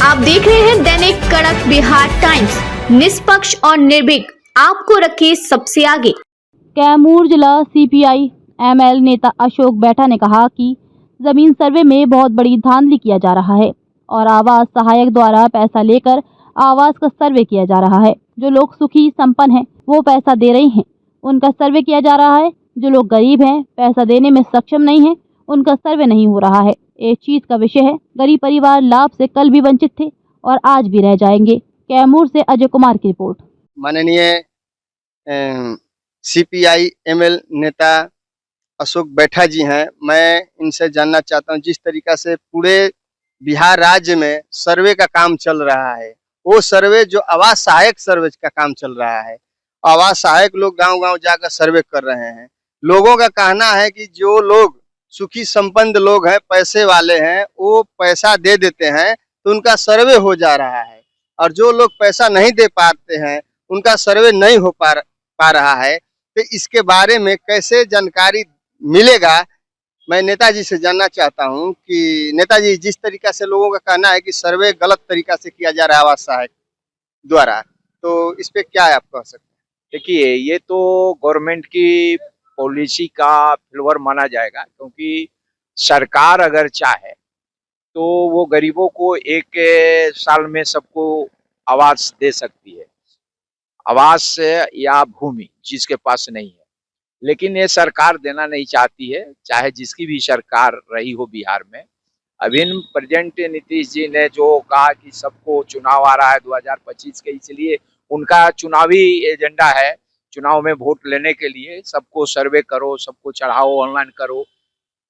आप देख रहे हैं दैनिक कड़क बिहार टाइम्स, निष्पक्ष और निर्भीक, आपको रखे सबसे आगे। कैमूर जिला सीपीआई एमएल नेता अशोक बैठा ने कहा कि जमीन सर्वे में बहुत बड़ी धांधली किया जा रहा है और आवास सहायक द्वारा पैसा लेकर आवास का सर्वे किया जा रहा है। जो लोग सुखी संपन्न हैं वो पैसा दे रहे हैं, उनका सर्वे किया जा रहा है। जो लोग गरीब हैं, पैसा देने में सक्षम नहीं है, उनका सर्वे नहीं हो रहा है। एक चीज का विषय है, गरीब परिवार लाभ से कल भी वंचित थे और आज भी रह जाएंगे। कैमूर से अजय कुमार की रिपोर्ट। माननीय सीपीआई एमएल नेता अशोक बैठा जी हैं। मैं इनसे जानना चाहता हूं, जिस तरीका से पूरे बिहार राज्य में सर्वे का काम चल रहा है, वो सर्वे जो आवास सहायक सर्वे का काम चल रहा है, आवास सहायक लोग गांव-गांव जाकर सर्वे कर रहे हैं। लोगों का कहना है कि जो लोग सुखी संपन्न लोग हैं, पैसे वाले हैं, वो पैसा दे देते हैं तो उनका सर्वे हो जा रहा है, और जो लोग पैसा नहीं दे पाते हैं उनका सर्वे नहीं हो पा रहा है। तो इसके बारे में कैसे जानकारी मिलेगा, मैं नेताजी से जानना चाहता हूं कि नेताजी, जिस तरीका से लोगों का कहना है कि सर्वे गलत तरीका से किया जा रहा है आवास सहायक द्वारा, तो इस पे क्या आप कह सकते हैं? देखिए, ये तो गवर्नमेंट की पॉलिसी का फेल्योर माना जाएगा, क्योंकि सरकार अगर चाहे तो वो गरीबों को एक साल में सबको आवास दे सकती है, आवास या भूमि जिसके पास नहीं है। लेकिन ये सरकार देना नहीं चाहती है, चाहे जिसकी भी सरकार रही हो बिहार में। अभी प्रेजेंट नीतीश जी ने जो कहा कि सबको चुनाव आ रहा है 2025 के, इसलिए उनका चुनावी एजेंडा है, चुनाव में वोट लेने के लिए सबको सर्वे करो, सबको चढ़ाओ, ऑनलाइन करो।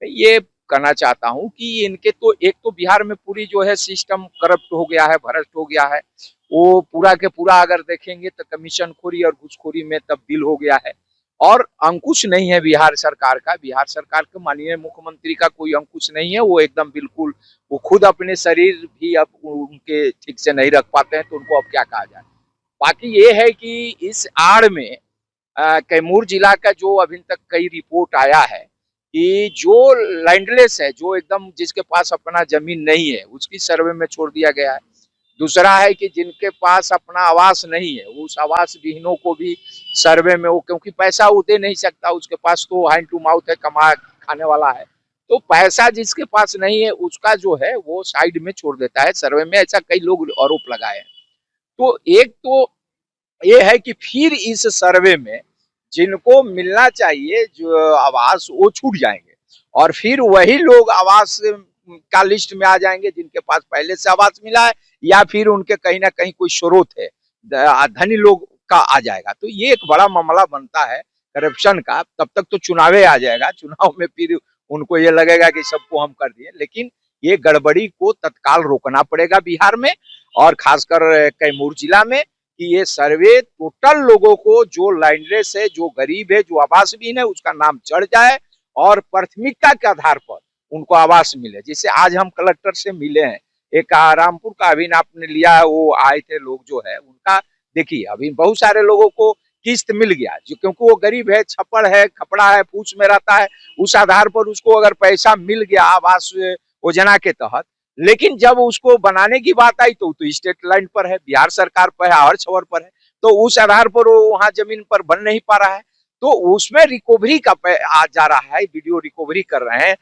ये कहना चाहता हूं कि इनके तो एक तो बिहार में पूरी जो है सिस्टम करप्ट हो गया है, भ्रष्ट हो गया है। वो पूरा के पूरा अगर देखेंगे तो कमीशनखोरी और घूसखोरी में तब्दील हो गया है, और अंकुश नहीं है बिहार सरकार का। बिहार सरकार के माननीय मुख्यमंत्री का कोई अंकुश नहीं है। वो एकदम बिल्कुल, वो खुद अपने शरीर भी अब उनके ठीक से नहीं रख पाते हैं, तो उनको अब क्या कहा जाए। बाकी ये है कि इस आड़ में कैमूर जिला का जो अभी तक कई रिपोर्ट आया है कि जो लैंडलेस है, जो एकदम जिसके पास अपना जमीन नहीं है, उसकी सर्वे में छोड़ दिया गया है। दूसरा है कि जिनके पास अपना आवास नहीं है, उस आवास विहीनों को भी सर्वे में, वो क्योंकि पैसा वो दे नहीं सकता, उसके पास तो हैंड टू माउथ है, कमा खाने वाला है, तो पैसा जिसके पास नहीं है उसका जो है वो साइड में छोड़ देता है सर्वे में। ऐसा कई लोग आरोप लगाए हैं। तो एक तो ये है कि फिर इस सर्वे में जिनको मिलना चाहिए जो आवास, वो छूट जाएंगे, और फिर वही लोग आवास का लिस्ट में आ जाएंगे जिनके पास पहले से आवास मिला है, या फिर उनके कहीं ना कहीं कोई स्रोत है, धनी लोग का आ जाएगा। तो ये एक बड़ा मामला बनता है करप्शन का। तब तक तो चुनावे आ जाएगा, चुनाव में फिर उनको ये लगेगा कि सबको हम कर दिए। लेकिन ये गड़बड़ी को तत्काल रोकना पड़ेगा बिहार में, और खासकर कैमूर जिला में, कि ये सर्वे टोटल लोगों को, जो लैंडलेस है, जो गरीब है, जो आवासहीन है, उसका नाम चढ़ जाए और प्राथमिकता के आधार पर उनको आवास मिले। जिससे आज हम कलेक्टर से मिले हैं, एक रामपुर का अभी आपने लिया है, वो आए थे लोग जो है उनका, देखिए अभी बहुत सारे लोगों को किस्त मिल गया, जो क्योंकि वो गरीब है, छप्पड़ है, कपड़ा है, पूछ में रहता है, उस आधार पर उसको अगर पैसा मिल गया आवास योजना के तहत। लेकिन जब उसको बनाने की बात आई तो स्टेट लाइन पर है, बिहार सरकार पर है, हर छवर पर है, तो उस आधार पर वो वहां जमीन पर बन नहीं पा रहा है। तो उसमें रिकवरी का आ जा रहा है, वीडियो रिकवरी कर रहे हैं।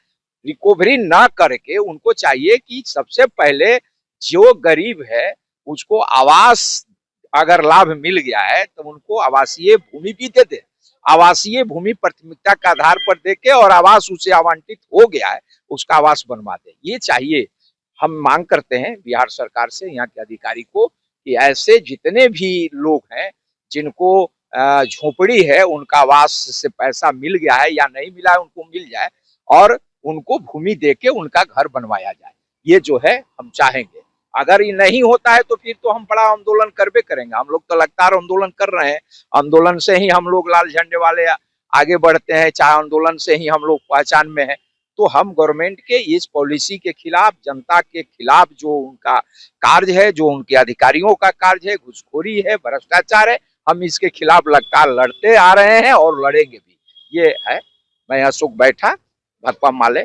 रिकवरी ना करके उनको चाहिए कि सबसे पहले जो गरीब है उसको आवास अगर लाभ मिल गया है तो उनको आवासीय भूमि भी दे दे, आवासीय भूमि प्राथमिकता के आधार पर देके, और आवास उसे आवंटित हो गया है उसका आवास बनवा दे। ये चाहिए। हम मांग करते हैं बिहार सरकार से, यहाँ के अधिकारी को, कि ऐसे जितने भी लोग हैं जिनको झोपड़ी है, उनका आवास से पैसा मिल गया है या नहीं मिला है, उनको मिल जाए और उनको भूमि देके उनका घर बनवाया जाए। ये जो है हम चाहेंगे। अगर ये नहीं होता है तो फिर तो हम बड़ा आंदोलन करबे करेंगे। हम लोग तो लगातार आंदोलन कर रहे हैं, आंदोलन से ही हम लोग लाल झंडे वाले आगे बढ़ते हैं, चाहे आंदोलन से ही हम लोग पहचान में है। तो हम गवर्नमेंट के इस पॉलिसी के खिलाफ, जनता के खिलाफ जो उनका कार्य है, जो उनके अधिकारियों का कार्य है, घुसखोरी है, भ्रष्टाचार है, हम इसके खिलाफ लगातार लड़ते आ रहे हैं और लड़ेंगे भी। ये है। मैं अशोक बैठा, भरपा माले।